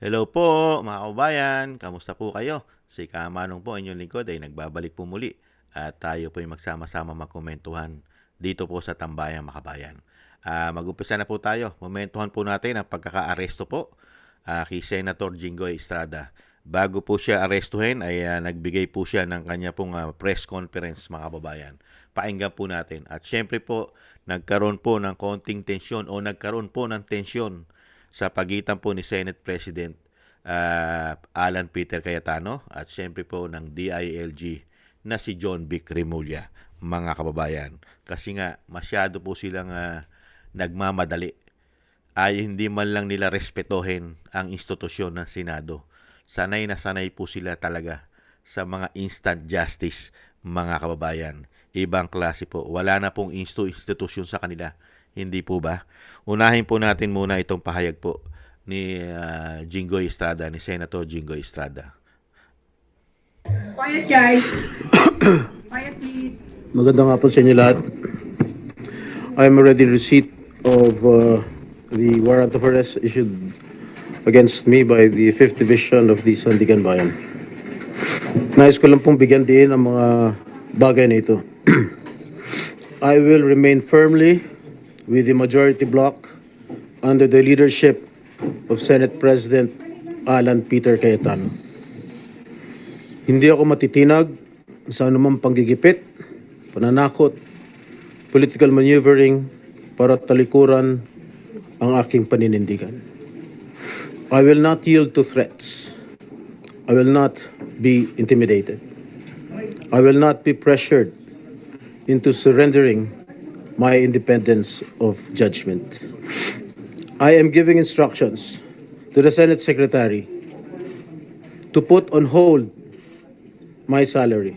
Hello po mga kababayan, kamusta po kayo? Si Kamanong po, inyong lingkod ay nagbabalik po muli at tayo po ay magsama-sama magkomentuhan dito po sa Tambayang Makabayan. Mag-umpisa na po tayo. Momentuhan po natin ang pagkaka-aresto po kay Senator Jinggoy Estrada. Bago po siya arestuhin ay nagbigay po siya ng kanya pong press conference mga kababayan. Pakinggan po natin. At syempre po, nagkaroon po ng konting tensyon o nagkaroon po ng tensyon sa pagitan po ni Senate President Alan Peter Cayetano at siyempre po ng DILG na si John Vic Remulla, mga kababayan. Kasi nga masyado po silang nagmamadali. Ay hindi man lang nila respetuhin ang institusyon ng Senado. Sanay na sanay po sila talaga sa mga instant justice, mga kababayan. Ibang klase po. Wala na pong institusyon sa kanila. Hindi po ba? Unahin po natin muna itong pahayag po ni Jinggoy Estrada, ni Senator Jinggoy Estrada. Quiet guys. Quiet please. Magandang hapon sa inyo lahat. I am already in receipt of the warrant of arrest issued against me by the 5th Division of the Sandigan Bayan. Nais ko lang pong bigyan din ang mga bagay na ito. I will remain firmly with the majority bloc under the leadership of Senate President Alan Peter Cayetano. Hindi ako matitinag sa anumang panggigipit, pananakot, political maneuvering para talikuran ang aking paninindigan. I will not yield to threats. I will not be intimidated. I will not be pressured into surrendering my independence of judgment. I am giving instructions to the Senate Secretary to put on hold my salary.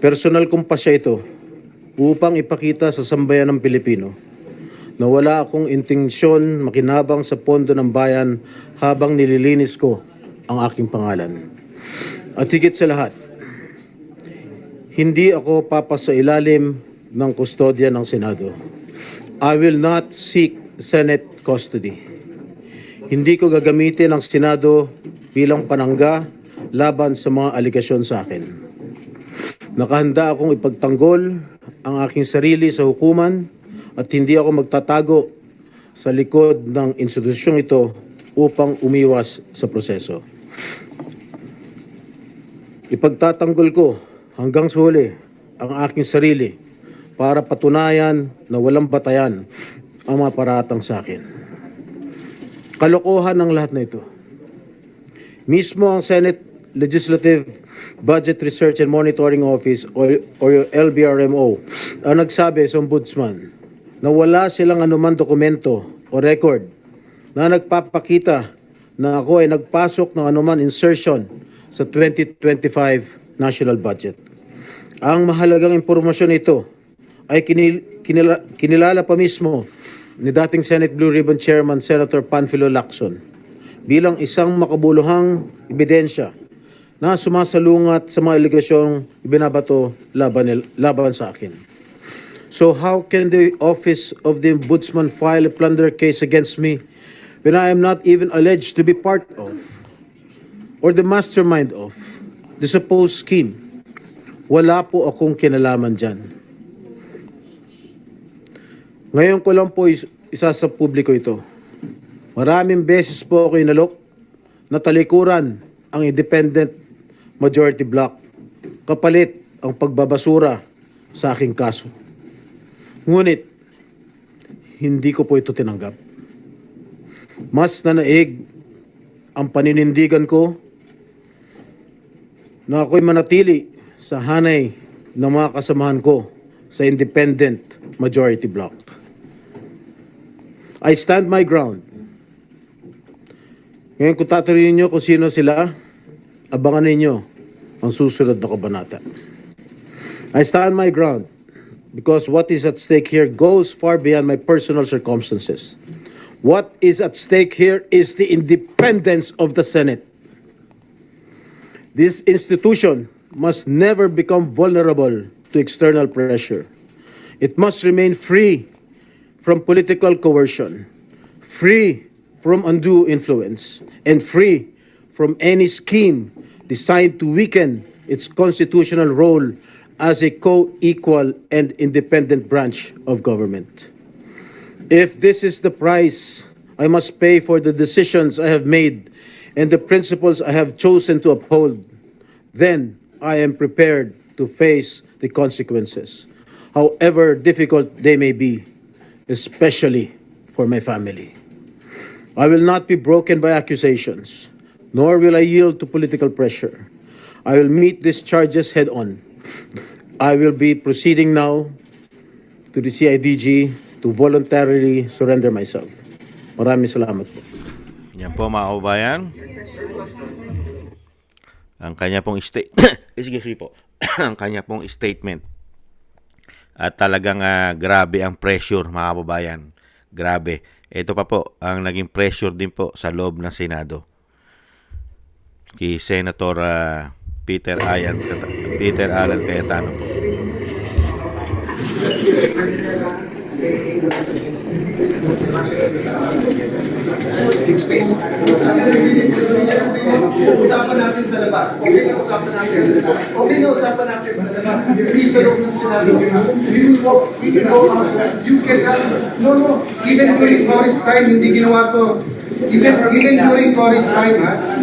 Personal kong pasya ito upang ipakita sa sambayan ng Pilipino na wala akong intensyon makinabang sa pondo ng bayan habang nililinis ko ang aking pangalan. At higit sa lahat, hindi ako papasailalim ng kustodya ng Senado. I will not seek Senate custody. Hindi ko gagamitin ang Senado bilang panangga laban sa mga aligasyon sa akin. Nakahanda akong ipagtanggol ang aking sarili sa hukuman at hindi ako magtatago sa likod ng institusyong ito upang umiwas sa proseso. Ipagtatanggol ko hanggang sa huli ang aking sarili para patunayan na walang batayan ang mga paratang sa akin. Kalokohan ng lahat na ito. Mismo ang Senate Legislative Budget Research and Monitoring Office o LBRMO ang nagsabi sa ombudsman na wala silang anumang dokumento o record na nagpapakita na ako ay nagpasok ng anuman insertion sa 2025 national budget. Ang mahalagang impormasyon ito ay kinilala pa mismo ni dating Senate Blue Ribbon Chairman Senator Panfilo Lacson bilang isang makabuluhang ebidensya na sumasalungat sa mga aligasyong ibinabato laban sa akin. So how can the Office of the Ombudsman file a plunder case against me when I am not even alleged to be part of or the mastermind of the supposed scheme? Wala po akong kinalaman dyan. Ngayon ko lang po isa sa publiko ito. Maraming beses po ako inalok na talikuran ang independent majority bloc kapalit ang pagbabasura sa aking kaso. Ngunit, hindi ko po ito tinanggap. Mas nanaig ang paninindigan ko na ako'y manatili sa hanay ng mga kasamahan ko sa independent majority bloc. I stand my ground. Ngayon kung tatanungin niyo kung sino sila, abangan ninyo ang susunod na kabanata. I stand my ground because what is at stake here goes far beyond my personal circumstances. What is at stake here is the independence of the Senate. This institution must never become vulnerable to external pressure. It must remain free from political coercion, free from undue influence and free from any scheme designed to weaken its constitutional role as a co-equal and independent branch of government. If this is the price I must pay for the decisions I have made and the principles I have chosen to uphold, then I am prepared to face the consequences, however difficult they may be, especially for my family. I will not be broken by accusations, nor will I yield to political pressure. I will meet these charges head on. I will be proceeding now to the CIDG to voluntarily surrender myself. Maraming salamat po. Yan po mga kababayan. Ang kanya pong excuse me po. Ang kanya pong statement. At talagang grabe ang pressure mga kababayan. Grabe. Ito pa po ang naging pressure din po sa loob ng Senado. Kay Senator Peter Alan Cayetano po. Big space. Usapan natin sa labas. Okay na usapan natin sa labas. Okay na usapan natin sa labas. Hindi sa loob ng Senado. We can go out. You can have, no. Even during Cory's time, hindi ginawa to. Even during Cory's time,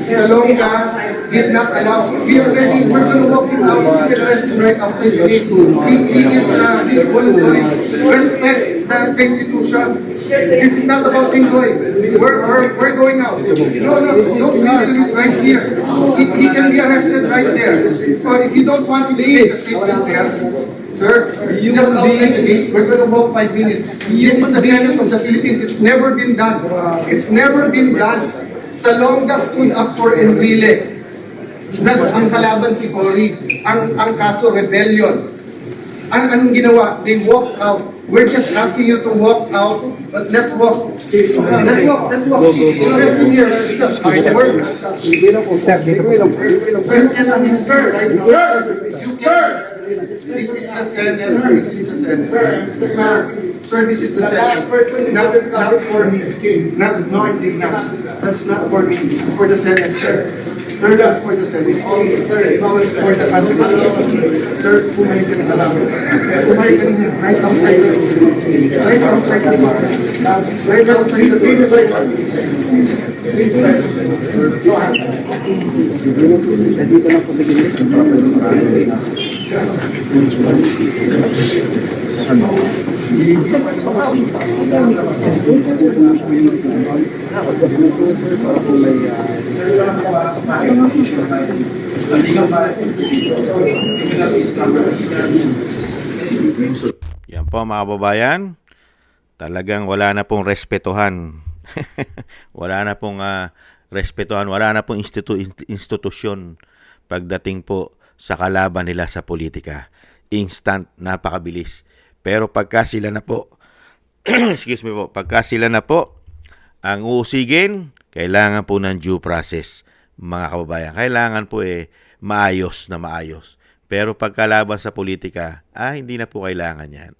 Salonga did not allow. We're going to walk him out. We can arrest him right outside the gate. He is voluntary. Respect the Constitution. This is not about Ingoy. We're going out. No, don't release right here. He can be arrested right there. So if you don't want him to take a statement there, sir, just outside the gate, we're going to walk 5 minutes. This is the Senate of the Philippines. It's never been done. It's never been done. Salonga stood up for Enrile. Ang kalaban si Cory. Ang kaso, rebellion. Anong ginawa? They walked out. We're just asking you to walk out. But let's walk. Let's walk. You're arresting here. Sir, this is the Senate. Sir, this is the Senate. Not for me. That's not for me. This is for the Senate, sir. Sir, that's for the Senate. Sir, for the country. Sir, pumayag ka na lang. Pumayag ka na right outside the door. Right outside the door. Right outside the door. Dito lang po sa gilis ng property. Yan po mga kababayan. Talagang wala na pong respetuhan. Wala na pong respetuhan, wala na pong institusyon pagdating po sa kalaban nila sa politika. Instant, napakabilis. Pero pagka sila na po, excuse me po, pagka sila na po ang uusigin, kailangan po ng due process, mga kababayan. Kailangan po maayos na maayos. Pero pagkalaban sa politika, hindi na po kailangan yan.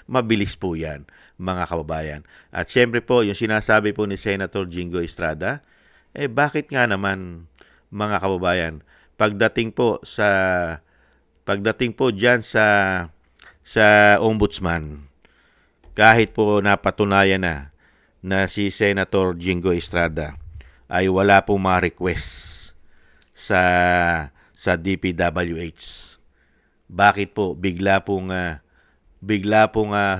Mabilis po yan, mga kababayan. At syempre po, yung sinasabi po ni Senator Jingo Estrada, bakit nga naman, mga kababayan, pagdating po diyan sa ombudsman, kahit po napatunayan na si Senator Jingo Estrada ay wala pong mga request sa DPWH. Bakit po bigla pong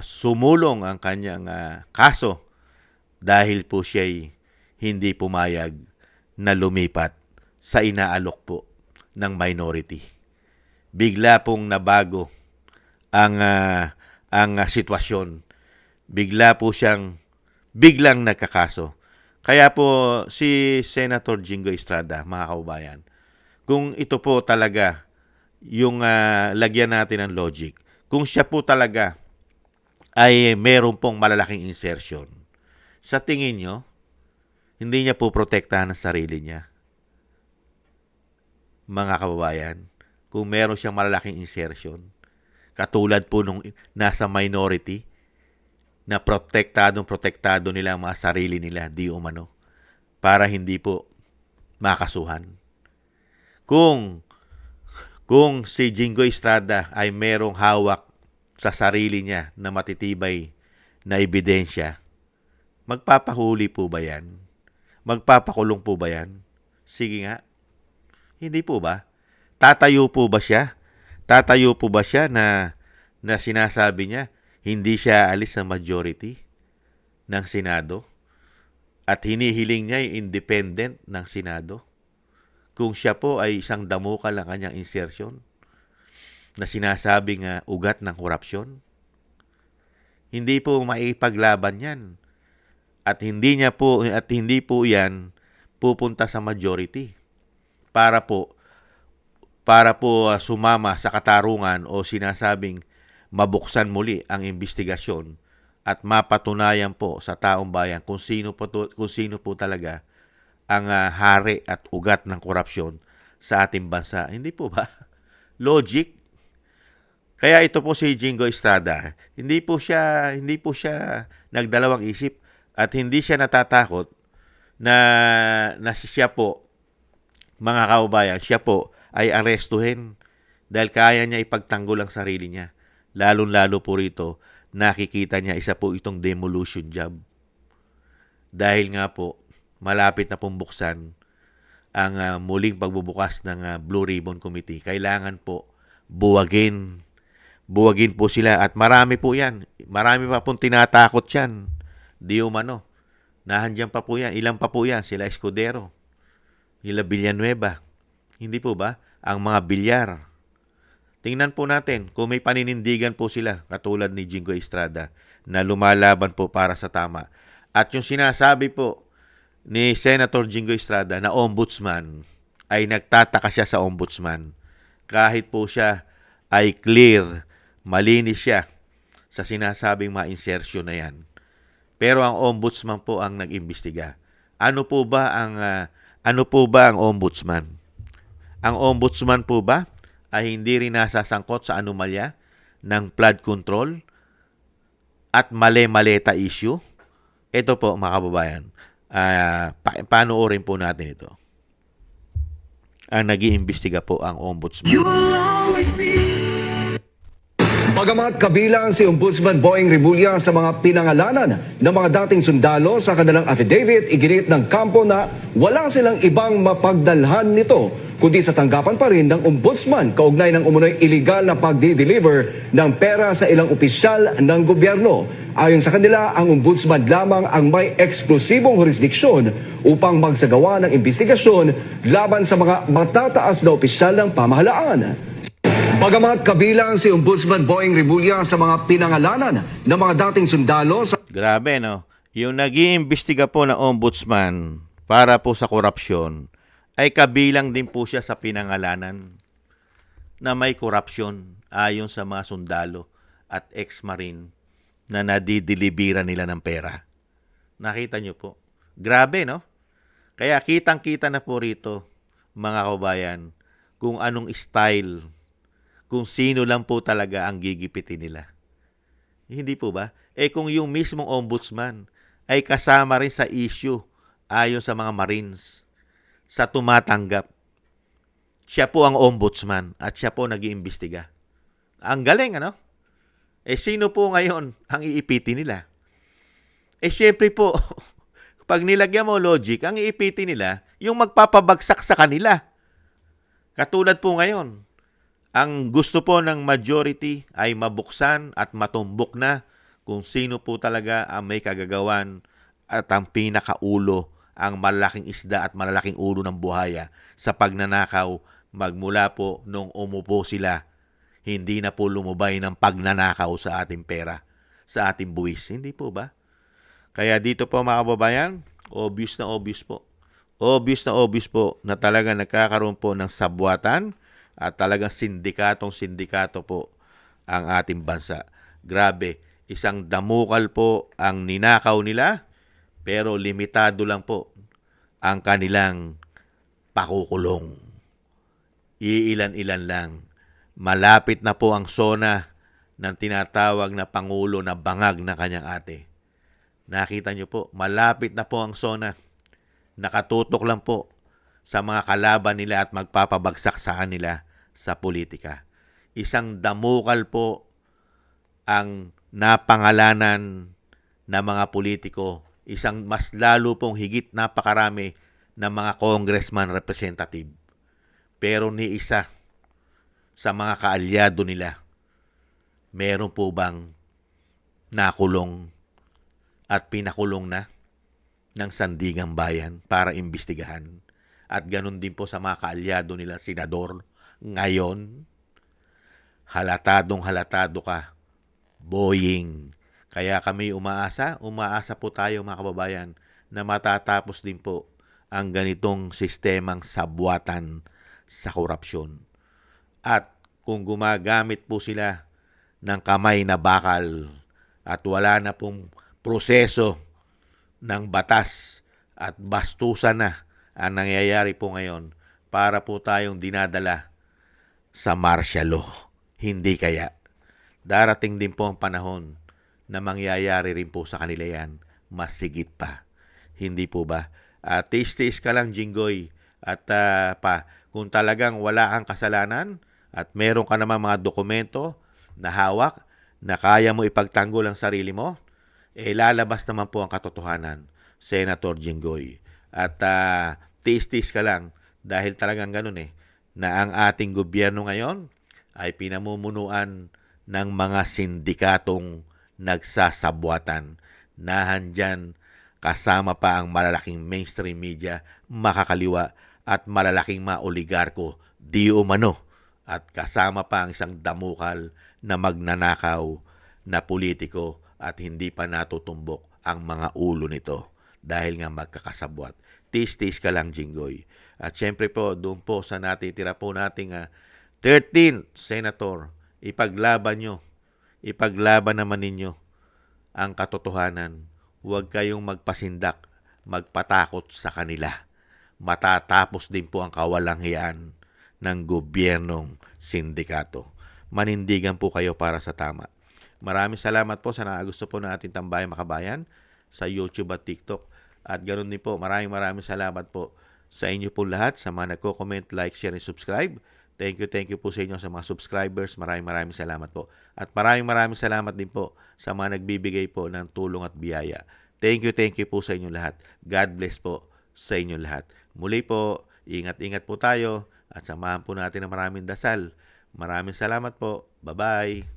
sumulong ang kanyang kaso dahil po siya'y hindi pumayag na lumipat sa inaalok po ng minority. Bigla pong nabago ang sitwasyon. Bigla po siyang biglang nagkakaso. Kaya po si Senator Jingo Estrada, mga kababayan, kung ito po talaga yung lagyan natin ng logic, kung siya po talaga ay meron pong malalaking insertion, sa tingin nyo, hindi niya po protektahan ang sarili niya. Mga kababayan, kung meron siyang malalaking insertion, katulad po nung nasa minority, na protektado nila ang mga sarili nila, di umano, para hindi po makasuhan. Kung si Jinggoy Estrada ay merong hawak sa sarili niya na matitibay na ebidensya, magpapahuli po ba yan? Magpapakulong po ba yan? Sige nga. Hindi po ba? Tatayo po ba siya? Tatayo po ba siya na sinasabi niya hindi siya alis ng majority ng Senado? At hinihiling niya yung independent ng Senado? Kung siya po ay isang damukal ang kanyang insertion na sinasabing ugat ng korupsyon, hindi po maipaglaban yan. At hindi po yan pupunta sa majority para po sumama sa katarungan o sinasabing mabuksan muli ang investigasyon at mapatunayan po sa taong bayan kung sino po talaga ang hari at ugat ng korupsyon sa ating bansa. Hindi po ba? Logic. Kaya ito po si Jinggoy Estrada, hindi po siya nagdalawang isip at hindi siya natatakot na siya po, mga kaubayan, siya po ay arestuhin dahil kaya niya ipagtanggol ang sarili niya. Lalong-lalo po rito, nakikita niya isa po itong demolition job. Dahil nga po, malapit na pong buksan ang muling pagbubukas ng Blue Ribbon Committee. Kailangan po buwagin po sila at marami po yan. Marami pa pong tinatakot yan. Di umano. Nahandyan pa po yan. Ilan pa po yan? Sila Escudero. Sila Villanueva. Hindi po ba? Ang mga bilyar. Tingnan po natin kung may paninindigan po sila katulad ni Jinggoy Estrada na lumalaban po para sa tama. At yung sinasabi po ni Senator Jinggoy Estrada na ombudsman, ay nagtataka siya sa ombudsman. Kahit po siya ay clear, malinis siya sa sinasabing mga insertion na yan. Pero ang ombudsman po ang nag-imbestiga. Ano po ba ang ombudsman? Ang ombudsman po ba ay hindi rin nasasangkot sa anomalya ng flood control at male-maleta issue? Ito po, mga kababayan. Panoorin po natin ito. Ang nag-iimbestiga po ang ombudsman. Bagamat kabilang si Ombudsman Boying Rimulya sa mga pinangalanan ng mga dating sundalo sa kanilang affidavit, iginit ng kampo na wala silang ibang mapagdalhan nito kundi sa tanggapan pa rin ng ombudsman kaugnay ng umunoy illegal na pagdi-deliver ng pera sa ilang opisyal ng gobyerno. Ayon sa kanila, ang ombudsman lamang ang may eksklusibong jurisdiksyon upang magsagawa ng investigasyon laban sa mga matataas na opisyal ng pamahalaan. Bagamat kabilang si Ombudsman Boying Rimulya sa mga pinangalanan ng mga dating sundalo sa... Grabe, no? Yung nag-iimbestiga po na ombudsman para po sa korupsyon ay kabilang din po siya sa pinangalanan na may korupsyon ayon sa mga sundalo at ex-marine na nadidilibiran nila ng pera. Nakita nyo po. Grabe, no? Kaya kitang-kita na po rito, mga kabayan, kung anong style, kung sino lang po talaga ang gigipitin nila. Hindi po ba? Kung yung mismong ombudsman ay kasama rin sa issue ayon sa mga Marines, sa tumatanggap. Siya po ang ombudsman at siya po nag-iimbestiga. Ang galing, ano? Sino po ngayon ang iipitin nila? Siyempre po, pag nilagyan mo logic, ang iipitin nila, yung magpapabagsak sa kanila. Katulad po ngayon, ang gusto po ng majority ay mabuksan at matumbok na kung sino po talaga ang may kagagawan at ang pinakaulo, ang malaking isda at malalaking ulo ng buhaya sa pagnanakaw magmula po nung umupo sila. Hindi na po lumubay ng pagnanakaw sa ating pera, sa ating buwis. Hindi po ba? Kaya dito po, mga kababayan, obvious na obvious po. Obvious po na talaga nagkakaroon po ng sabwatan at talagang sindikato po ang ating bansa. Grabe, isang damukal po ang ninakaw nila, pero limitado lang po ang kanilang pakukulong. Iilan-ilan lang. Malapit na po ang SONA ng tinatawag na Pangulo na bangag na kanyang ate. Nakita nyo po, malapit na po ang SONA. Nakatutok lang po sa mga kalaban nila at magpapabagsak sa kanila sa politika. Isang damukal po ang napangalanan na mga politiko, isang mas lalo pong higit napakarami ng mga congressman representative. Pero ni isa sa mga kaalyado nila, meron po bang nakulong at pinakulong na ng Sandigang Bayan para imbestigahan? At ganun din po sa mga kaalyado nila, senador. Ngayon, halatadong halatado ka, Boying. Kaya kami umaasa po tayo mga kababayan na matatapos din po ang ganitong sistemang sabwatan sa korupsyon. At kung gumagamit po sila ng kamay na bakal at wala na pong proseso ng batas at bastusan na ang nangyayari po ngayon, para po tayong dinadala sa martial law. Hindi kaya. Darating din po ang panahon na mangyayari rin po sa kanila yan, mas higit pa. Hindi po ba? Tiis-tiis ka lang, Jinggoy. At kung talagang wala kang kasalanan at meron ka naman mga dokumento na hawak na kaya mo ipagtanggol ang sarili mo, lalabas naman po ang katotohanan, Senator Jinggoy. At tiis-tiis ka lang dahil talagang ganun na ang ating gobyerno ngayon ay pinamumunuan ng mga sindikatong nagsasabwatan na handyan kasama pa ang malalaking mainstream media, makakaliwa at malalaking mga oligarko di umano, at kasama pa ang isang damukal na magnanakaw na politiko at hindi pa natutumbok ang mga ulo nito dahil nga magkakasabwat. Tis-tis ka lang, Jinggoy. At syempre po, doon po sa natitira po nating 13th Senator, ipaglaban naman ninyo ang katotohanan. Huwag kayong magpasindak, magpatakot sa kanila. Matatapos din po ang kawalanghiyaan ng gobyernong sindikato. Manindigan po kayo para sa tama. Maraming salamat po sa nakagusto po ng ating Tambayang Makabayan sa YouTube at TikTok. At ganoon din po, maraming salamat po sa inyo po lahat, sa mga nagko-comment, like, share, and subscribe. Thank you po sa inyo sa mga subscribers. Maraming salamat po. At maraming salamat din po sa mga nagbibigay po ng tulong at biyaya. Thank you po sa inyo lahat. God bless po sa inyo lahat. Muli po, ingat-ingat po tayo at samahan po natin ng maraming dasal. Maraming salamat po. Bye-bye.